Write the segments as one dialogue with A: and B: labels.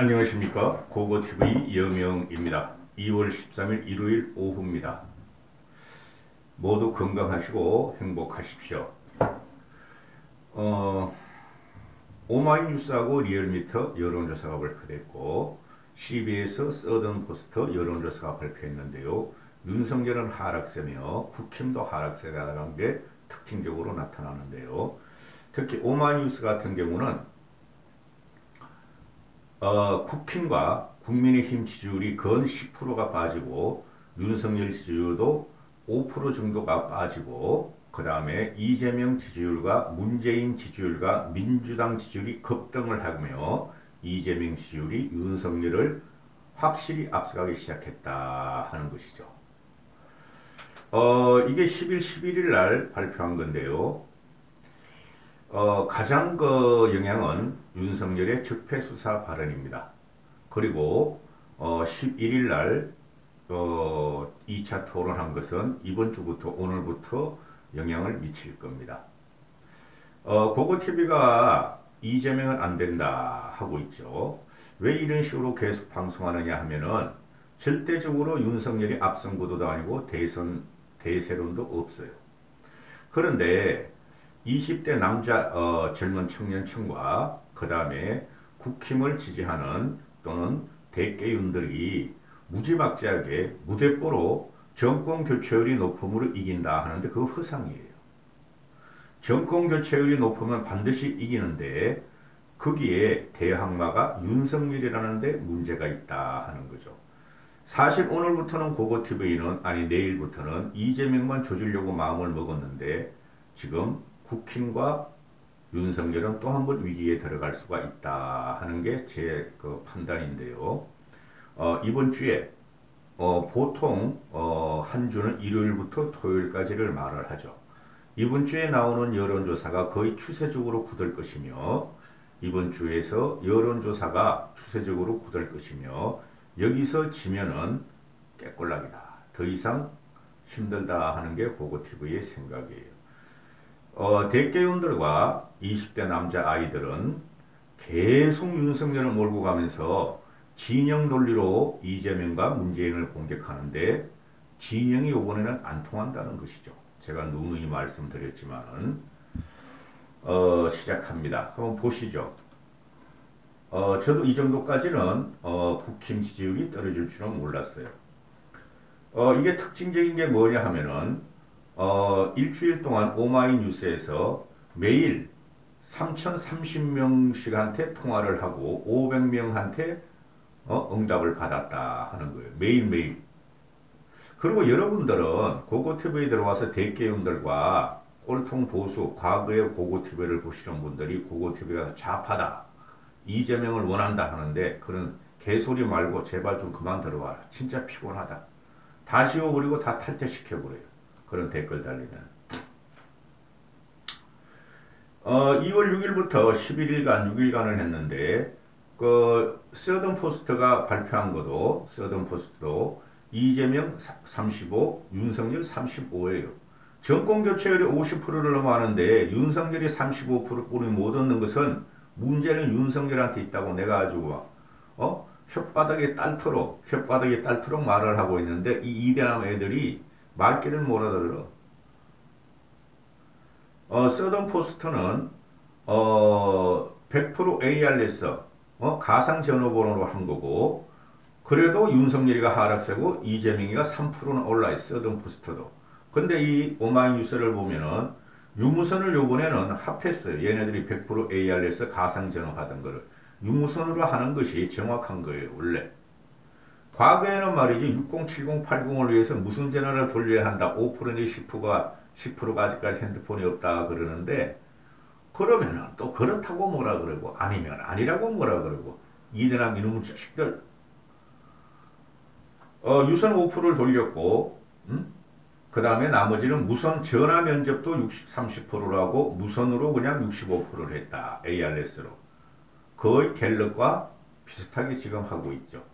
A: 안녕하십니까. 고고TV 여명입니다. 2월 13일 일요일 오후입니다. 모두 건강하시고 행복하십시오. 오마이뉴스하고 리얼미터 여론조사가 발표됐고 CBS 서든포스트 여론조사가 발표했는데요. 윤석열은 하락세며 국힘도 하락세가 나간 게 특징적으로 나타나는데요. 특히 오마이뉴스 같은 경우는 국힘과 국민의힘 지지율이 건 10%가 빠지고 윤석열 지지율도 5% 정도가 빠지고 그 다음에 이재명 지지율과 문재인 지지율과 민주당 지지율이 급등을 하며 이재명 지지율이 윤석열을 확실히 앞서가기 시작했다 하는 것이죠. 이게 10일 11일 날 발표한 건데요. 가장 그 영향은 윤석열의 적폐수사 발언입니다. 그리고 11일 날 2차 토론한 것은 이번 주부터 오늘부터 영향을 미칠 겁니다. 고고TV가 이재명은 안 된다 하고 있죠. 왜 이런 식으로 계속 방송하느냐 하면은 절대적으로 윤석열이 앞선 구도도 아니고 대세론도 없어요. 그런데 20대 남자 젊은 청년층과 그 다음에 국힘을 지지하는 또는 대깨윤들이 무지막지하게 무대뽀로 정권 교체율이 높음으로 이긴다 하는데 그거 허상이에요. 정권 교체율이 높으면 반드시 이기는데 거기에 대항마가 윤석열이라는 데 문제가 있다 하는 거죠. 사실 오늘부터는 고고TV는 아니 내일부터는 이재명만 조지려고 마음을 먹었는데 지금 국힘과 윤석열은 또 한 번 위기에 들어갈 수가 있다 하는 게 제 그 판단인데요. 이번 주에 보통 한 주는 일요일부터 토요일까지를 말을 하죠. 이번 주에 나오는 여론조사가 거의 추세적으로 굳을 것이며 이번 주에서 여론조사가 추세적으로 굳을 것이며 여기서 지면은 깨꼴락이다. 더 이상 힘들다 하는 게 고고TV의 생각이에요. 대깨윤들과 20대 남자 아이들은 계속 윤석열을 몰고 가면서 진영 논리로 이재명과 문재인을 공격하는데 진영이 이번에는 안 통한다는 것이죠. 제가 누누이 말씀드렸지만 시작합니다. 한번 보시죠. 저도 이 정도까지는 국힘 지지율이 떨어질 줄은 몰랐어요. 이게 특징적인 게 뭐냐 하면은 일주일 동안 오마이뉴스에서 매일 3,030명씩한테 통화를 하고 500명한테 응답을 받았다 하는 거예요. 매일매일. 그리고 여러분들은 고고TV에 들어와서 대깨윤들과 꼴통 보수, 과거의 고고TV를 보시는 분들이 고고TV가 좌파다, 이재명을 원한다 하는데 그런 개소리 말고 제발 좀 그만 들어와라. 진짜 피곤하다. 다 지워버리고 다 탈퇴시켜버려요. 그런 댓글 달리면 2월 6일부터 11일간 6일간을 했는데 그 서든포스트가 발표한 것도 서든포스트도 이재명 35, 윤석열 35예요. 정권교체율이 50%를 넘어가는데 윤석열이 35%뿐이 못 얻는 것은 문제는 윤석열한테 있다고 내가 가지고 혓바닥에 딸토록 말을 하고 있는데 이 이대남 애들이 말귀를 못 알아들어. 서든포스트는 100% ARS 가상 전화번호로 한 거고 그래도 윤석열이가 하락세고 이재명이가 3%는 올라있어. 서든포스트도. 근데 이 오마이뉴스를 보면은 유무선을 요번에는 합했어요. 얘네들이 100% ARS 가상 전화 하던 거를 유무선으로 하는 것이 정확한 거예요. 원래 과거에는 말이지 60, 70, 80을 위해서 무슨 전화를 돌려야 한다. 5%니 10%가 아직까지 핸드폰이 없다 그러는데 그러면은 또 그렇다고 뭐라 그러고 아니면 아니라고 뭐라 그러고 이대남 이놈의 자식들 유선 5%를 돌렸고 그 다음에 나머지는 무선 전화 면접도 30%라고 무선으로 그냥 65%를 했다. ARS로. 거의 갤럽과 비슷하게 지금 하고 있죠.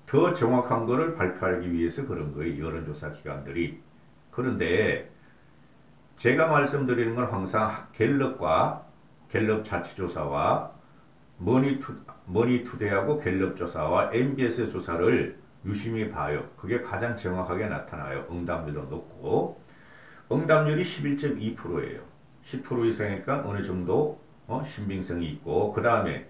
A: 더 정확한 거를 발표하기 위해서 그런 거예요. 여론조사 기관들이. 그런데 제가 말씀드리는 건 항상 갤럽 자치조사와 머니투데이하고 갤럽조사와 MBS의 조사를 유심히 봐요. 그게 가장 정확하게 나타나요. 응답률도 높고 응답률이 11.2%예요. 10% 이상이니까 어느 정도 신빙성이 있고 그 다음에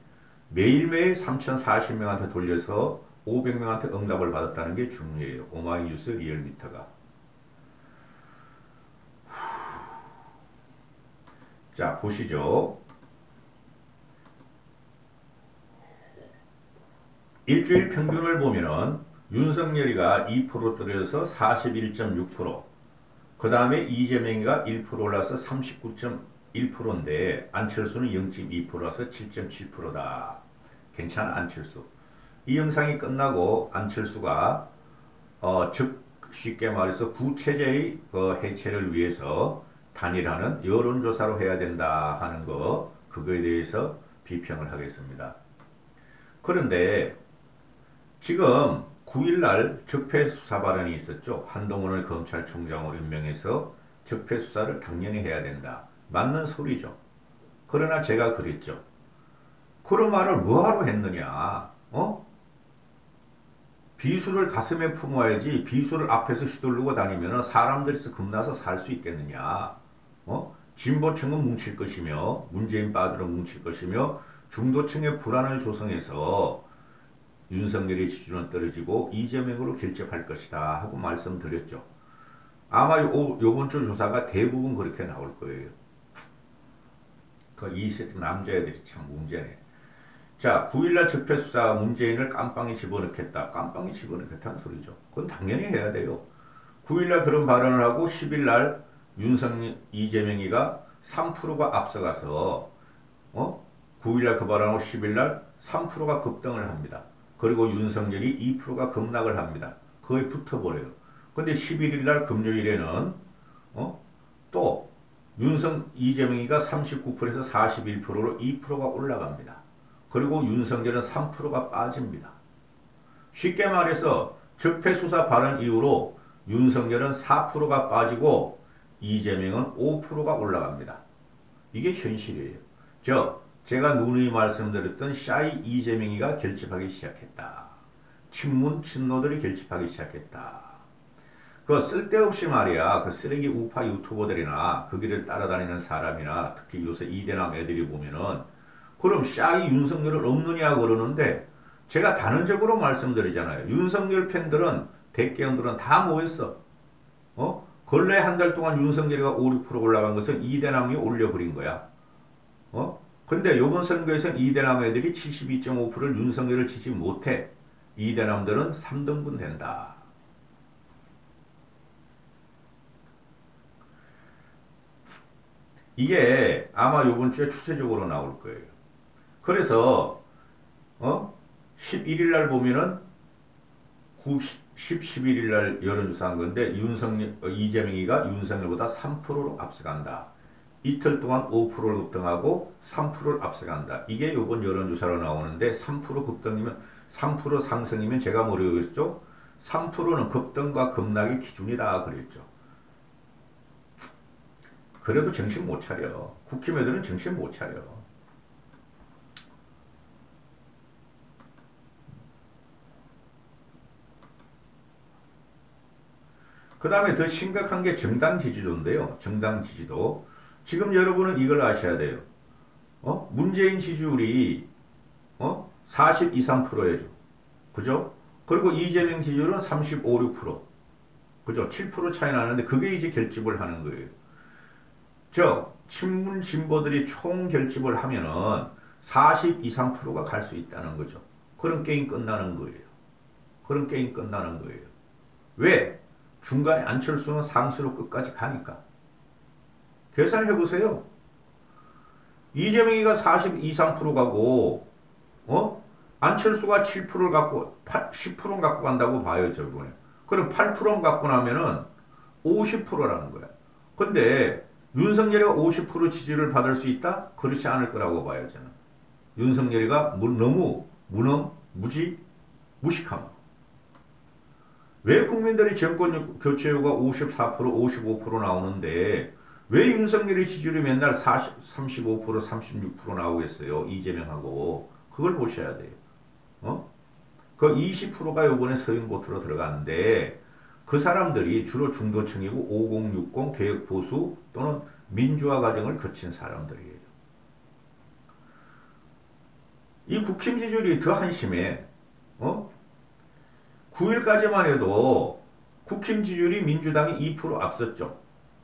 A: 매일매일 3,040명한테 돌려서 500명한테 응답을 받았다는 게 중요해요. 오마이뉴스 리얼미터가. 자, 보시죠. 일주일 평균을 보면은 윤석열이가 2% 떨어져서 41.6%, 그 다음에 이재명이가 1% 올라서 39.1%인데 안철수는 0.2%라서 7.7%다. 괜찮아, 안철수. 이 영상이 끝나고 안철수가 즉 쉽게 말해서 구체제의 해체를 위해서 단일화는 여론조사로 해야 된다 하는 그거에 대해서 비평을 하겠습니다. 그런데 지금 9일날 적폐수사 발언이 있었죠. 한동훈을 검찰총장으로 임명해서 적폐수사를 당연히 해야 된다. 맞는 소리죠. 그러나 제가 그랬죠. 그런 말을 뭐하러 했느냐. 비수를 가슴에 품어야지 비수를 앞에서 휘두르고 다니면 사람들이 겁나서 살 수 있겠느냐. 진보층은 뭉칠 것이며 문재인 빠들은 뭉칠 것이며 중도층의 불안을 조성해서 윤석열의 지지율은 떨어지고 이재명으로 결집할 것이다 하고 말씀드렸죠. 아마 요번 주 조사가 대부분 그렇게 나올 거예요. 그 20세 남자애들이 참 문제네. 자, 9일날 적폐수사 문재인을 깜빵에 집어넣겠다. 깜빵에 집어넣겠다는 소리죠. 그건 당연히 해야 돼요. 9일날 그런 발언을 하고 10일날 이재명이가 3%가 앞서가서 9일날 그 발언하고 10일날 3%가 급등을 합니다. 그리고 윤석열이 2%가 급락을 합니다. 거의 붙어버려요. 근데 11일날 금요일에는 또 이재명이가 39%에서 41%로 2%가 올라갑니다. 그리고 윤석열은 3%가 빠집니다. 쉽게 말해서 적폐수사 발언 이후로 윤석열은 4%가 빠지고 이재명은 5%가 올라갑니다. 이게 현실이에요. 제가 누누이 말씀드렸던 샤이 이재명이가 결집하기 시작했다. 친문 친노들이 결집하기 시작했다. 그 쓸데없이 말이야. 그 쓰레기 우파 유튜버들이나 그 길을 따라다니는 사람이나 특히 요새 이대남 애들이 보면은 그럼 샤이 윤석열은 없느냐 그러는데 제가 단언적으로 말씀드리잖아요. 윤석열 팬들은 대개원들은 다 모였어. 근래 한 달 동안 윤석열이가 5, 6% 올라간 것은 이대남이 올려버린 거야. 근데 요번 선거에서는 이대남 애들이 72.5%를 윤석열을 지지 못해. 이대남들은 3등분 된다. 이게 아마 요번 주에 추세적으로 나올 거예요. 그래서 11일날 보면은 11일날 여론조사한 건데 이재명이가 윤석열보다 3%로 앞서간다. 이틀 동안 5%를 급등하고 3%를 앞서간다. 이게 요번 여론조사로 나오는데 3% 급등이면 3% 상승이면 제가 뭐라고 그랬죠? 3%는 급등과 급락의 기준이다 그랬죠. 그래도 정신 못 차려. 국힘애들은 정신 못 차려. 그 다음에 더 심각한 게 정당 지지도인데요. 정당 지지도. 지금 여러분은 이걸 아셔야 돼요. 문재인 지지율이 42, 3%예요. 그죠? 그리고 이재명 지지율은 35, 6%. 그죠? 7% 차이 나는데 그게 이제 결집을 하는 거예요. 친문 진보들이 총 결집을 하면은 42, 3%가 갈 수 있다는 거죠. 그런 게임 끝나는 거예요. 그런 게임 끝나는 거예요. 왜? 중간에 안철수는 상수로 끝까지 가니까. 계산해보세요. 이재명이가 42, 3% 가고 안철수가 7%를 갖고 10%는 갖고 간다고 봐요. 저번에. 그럼 8%는 갖고 나면은 50%라는 거야. 근데 윤석열이가 50% 지지를 받을 수 있다? 그렇지 않을 거라고 봐요. 저는. 윤석열이가 너무 무식함. 왜 국민들이 정권 교체후가 54%, 55% 나오는데 왜 윤석열의 지지율이 맨날 35%, 36% 나오겠어요? 이재명하고. 그걸 보셔야 돼요. 어? 그 20%가 요번에 서인보트로 들어가는데 그 사람들이 주로 중도층이고 5060 개혁보수 또는 민주화 과정을 거친 사람들이에요. 이 국힘 지지율이 더 한심해. 9일까지만 해도 국힘 지지율이 민주당이 2% 앞섰죠.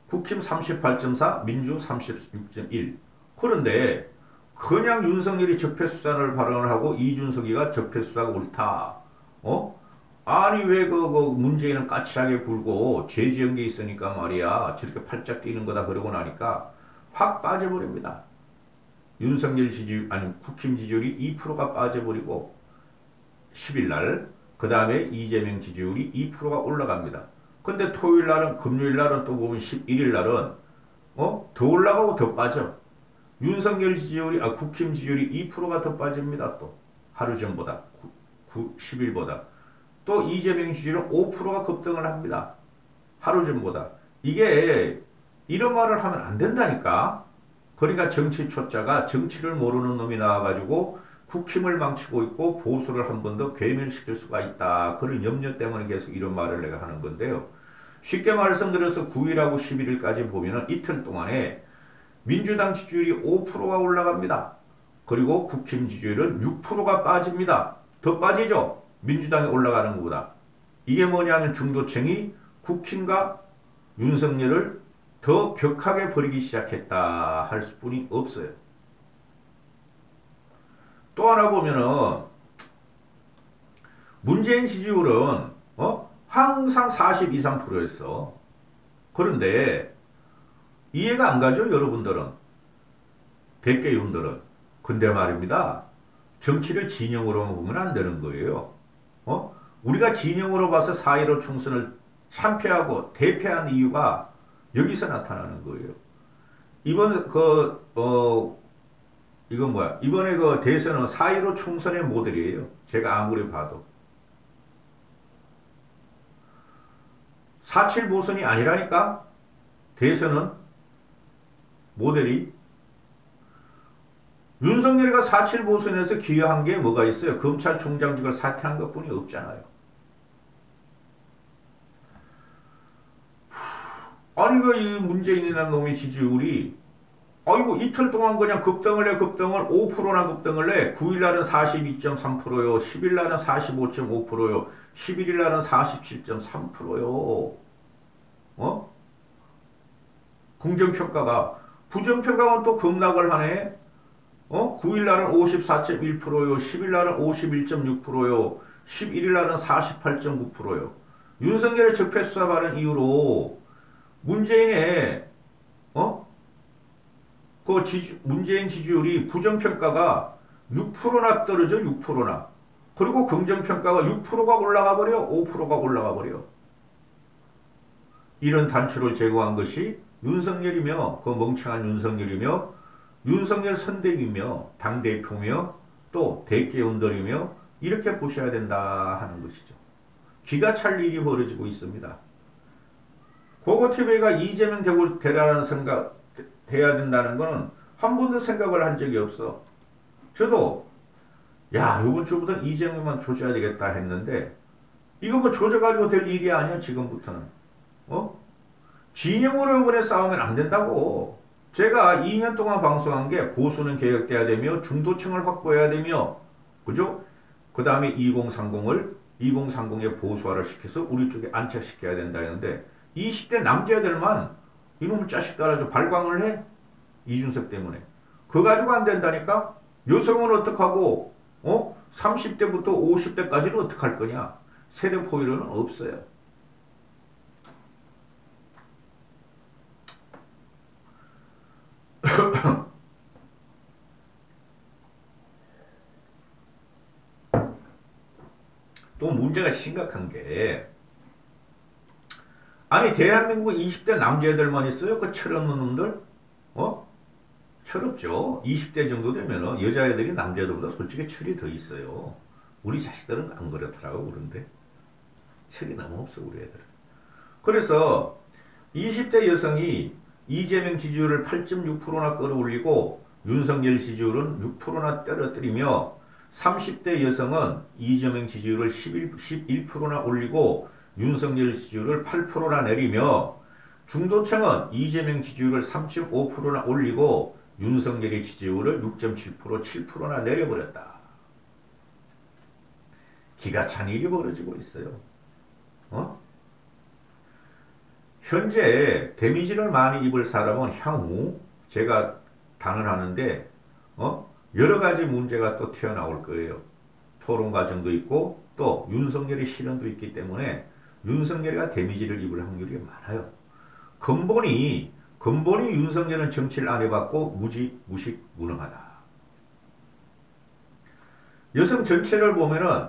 A: 국힘 38.4, 민주 36.1. 그런데 그냥 윤석열이 적폐수사를 발언을 하고 이준석이가 적폐수사가 옳다. 아니 왜 그 문재인은 까칠하게 굴고 죄 지은 게 있으니까 말이야 저렇게 팔짝 뛰는 거다 그러고 나니까 확 빠져버립니다. 윤석열 지지율 아니 국힘 지지율이 2%가 빠져버리고 10일날 그 다음에 이재명 지지율이 2%가 올라갑니다. 근데 토요일날은 금요일날은 또 보면 11일날은 더 올라가고 더 빠져. 윤석열 지지율이 국힘 지지율이 2%가 더 빠집니다. 또 하루 전보다 10일보다 또 이재명 지지율은 5%가 급등을 합니다. 하루 전보다. 이게 이런 말을 하면 안 된다니까. 그러니까 정치 초짜가 정치를 모르는 놈이 나와가지고 국힘을 망치고 있고 보수를 한 번 더 괴멸시킬 수가 있다. 그런 염려 때문에 계속 이런 말을 내가 하는 건데요. 쉽게 말씀드려서 9일하고 11일까지 보면은 이틀 동안에 민주당 지지율이 5%가 올라갑니다. 그리고 국힘 지지율은 6%가 빠집니다. 더 빠지죠? 민주당이 올라가는 것보다. 이게 뭐냐면 중도층이 국힘과 윤석열을 더 격하게 버리기 시작했다 할 수뿐이 없어요. 또 하나 보면은 문재인 지지율은 항상 40, 2, 3%였어. 그런데 이해가 안 가죠, 여러분들은? 백개윤들은. 근데 말입니다. 정치를 진영으로만 보면 안 되는 거예요. 우리가 진영으로 봐서 4.15 총선을 참패하고 대패한 이유가 여기서 나타나는 거예요. 이번 이건 뭐야? 이번에 그 대선은 4.15 총선의 모델이에요. 제가 아무리 봐도. 4.7 보선이 아니라니까? 대선은 모델이. 윤석열이가 4.7 보선에서 기여한 게 뭐가 있어요? 검찰총장직을 사퇴한 것 뿐이 없잖아요. 아니, 이 문재인이라는 놈의 지지율이 아이고 이틀 동안 그냥 급등을 해 5%나 급등을 해. 9일날은 42.3%요. 10일날은 45.5%요. 11일날은 47.3%요. 긍정평가가. 부정평가는 또 급락을 하네. 9일날은 54.1%요. 10일날은 51.6%요. 11일날은 48.9%요. 윤석열의 적폐수사 발언 이후로 문재인의 문재인 지지율이 부정평가가 6%나 떨어져. 6%나. 그리고 긍정평가가 6%가 올라가 버려. 5%가 올라가 버려. 이런 단초를 제거한 것이 윤석열이며 그 멍청한 윤석열이며 윤석열 선대위며 당대표며 또 대개운동이며 이렇게 보셔야 된다 하는 것이죠. 기가 찰 일이 벌어지고 있습니다. 고고TV가 이재명 대라는 생각 돼야 된다는 거는 한 번도 생각을 한 적이 없어. 저도 야 이번 주부터는 이재명만 조져야 되겠다 했는데 이거 뭐 조져가지고 될 일이 아니야 지금부터는. 진영으로 이번에 싸우면 안 된다고. 제가 2년 동안 방송한 게 보수는 개혁돼야 되며 중도층을 확보해야 되며 그죠? 그 다음에 2030의 보수화를 시켜서 우리 쪽에 안착시켜야 된다 했는데 20대 남자들만 이놈의 자식 따라서 발광을 해. 이준석 때문에. 그거 가지고 안 된다니까? 여성은 어떡하고 30대부터 50대까지는 어떡할 거냐? 세대 포일은 없어요. 또 문제가 심각한 게 아니 대한민국 20대 남자애들만 있어요? 그 철없는 놈들? 철없죠. 20대 정도 되면은 여자애들이 남자애들보다 솔직히 철이 더 있어요. 우리 자식들은 안 그렇더라고. 그런데 철이 너무 없어 우리 애들은. 그래서 20대 여성이 이재명 지지율을 8.6%나 끌어올리고 윤석열 지지율은 6%나 떨어뜨리며 30대 여성은 이재명 지지율을 11%나 올리고 윤석열 지지율을 8%나 내리며 중도층은 이재명 지지율을 3.5%나 올리고 윤석열의 지지율을 6.7%, 7%나 내려버렸다. 기가 찬 일이 벌어지고 있어요. 현재 데미지를 많이 입을 사람은 향후 제가 단언하는데 여러 가지 문제가 또 튀어나올 거예요. 토론 과정도 있고 또 윤석열의 실현도 있기 때문에 윤석열이가 데미지를 입을 확률이 많아요. 근본이 윤석열은 정치를 안 해봤고 무식 무능하다. 여성 전체를 보면은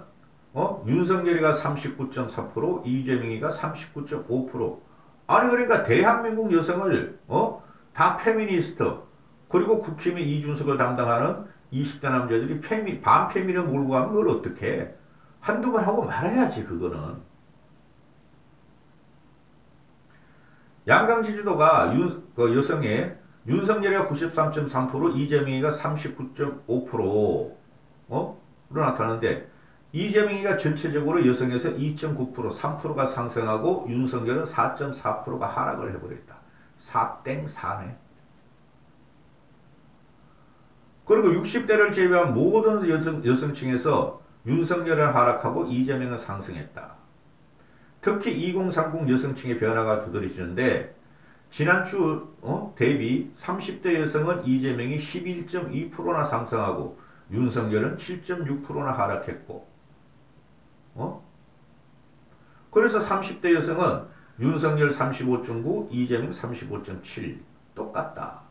A: 윤석열이가 39.4%, 이재명이가 39.5%. 아니 그러니까 대한민국 여성을 다 페미니스트 그리고 국힘의 이준석을 담당하는 20대 남자들이 반페미를 몰고 가면 그걸 어떻게 해? 한두 번 하고 말아야지 그거는. 양강 지지도가 여성의 윤석열이가 93.3%, 이재명이가 39.5%로 나타나는데 이재명이가 전체적으로 여성에서 2.9%, 3%가 상승하고 윤석열은 4.4%가 하락을 해버렸다. 4땡4네. 그리고 60대를 제외한 모든 여성층에서 윤석열은 하락하고 이재명은 상승했다. 특히 2030 여성층의 변화가 두드러지는데 지난주 대비 30대 여성은 이재명이 11.2%나 상승하고 윤석열은 7.6%나 하락했고 그래서 30대 여성은 윤석열 35.9, 이재명 35.7 똑같다.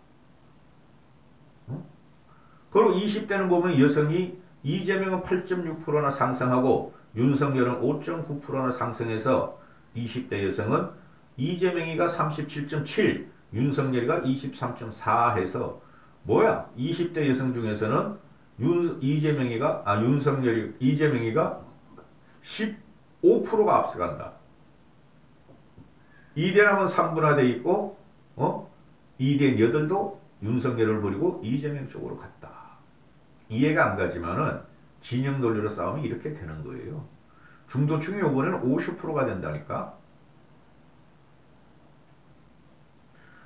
A: 그리고 20대는 보면 여성이 이재명은 8.6%나 상승하고 윤석열은 5.9%나 상승해서 20대 여성은 이재명이가 37.7, 윤석열이가 23.4 해서 뭐야? 20대 여성 중에서는 이재명이가 15%가 앞서간다. 2대남은 3분화되어 있고 2대 8도 윤석열을 버리고 이재명 쪽으로 갔다. 이해가 안 가지만은 진영 논리로 싸우면 이렇게 되는 거예요. 중도층이 이번에는 50%가 된다니까.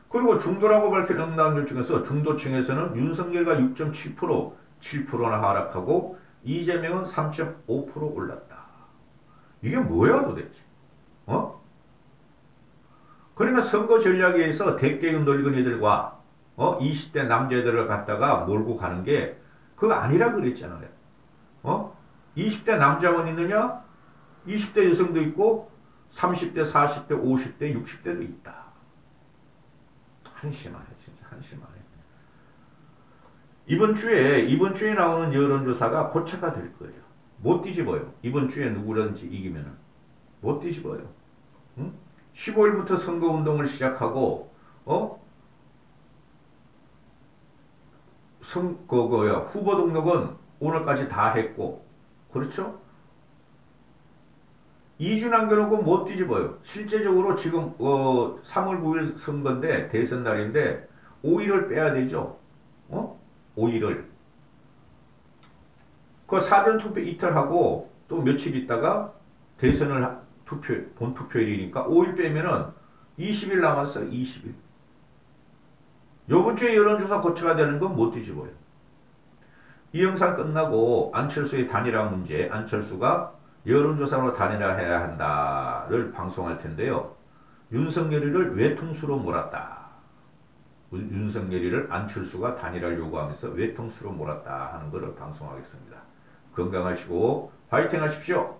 A: 그리고 중도라고 밝힌 응답률 중에서 중도층에서는 윤석열과 6.7%, 7%나 하락하고 이재명은 3.5% 올랐다. 이게 뭐야 도대체? 그러니까 선거 전략에 의해서 대개의 늙은이들과 20대 남자들을 갖다가 몰고 가는 게 그거 아니라 그랬잖아요. 20대 남자만 있느냐? 20대 여성도 있고 30대, 40대, 50대, 60대도 있다. 한심하네. 진짜 한심하네. 이번 주에 나오는 여론조사가 고차가 될 거예요. 못 뒤집어요. 이번 주에 누구든지 이기면은 못 뒤집어요. 응? 15일부터 선거운동을 시작하고 후보 등록은 오늘까지 다 했고 그렇죠? 2주 남겨놓고 못 뒤집어요. 실제적으로 지금 3월 9일 선거인데 대선 날인데 5일을 빼야 되죠. 5일을. 그 사전투표 이틀 하고 또 며칠 있다가 대선을 본투표일이니까 5일 빼면은 20일 남았어요. 20일. 요번 주에 여론조사 고쳐가 되는 건 못 뒤집어요. 이 영상 끝나고 안철수의 단일화 문제, 안철수가 여론조사로 단일화해야 한다를 방송할 텐데요. 윤석열이를 외통수로 몰았다. 윤석열이를 안철수가 단일화를 요구하면서 외통수로 몰았다 하는 것을 방송하겠습니다. 건강하시고 화이팅 하십시오.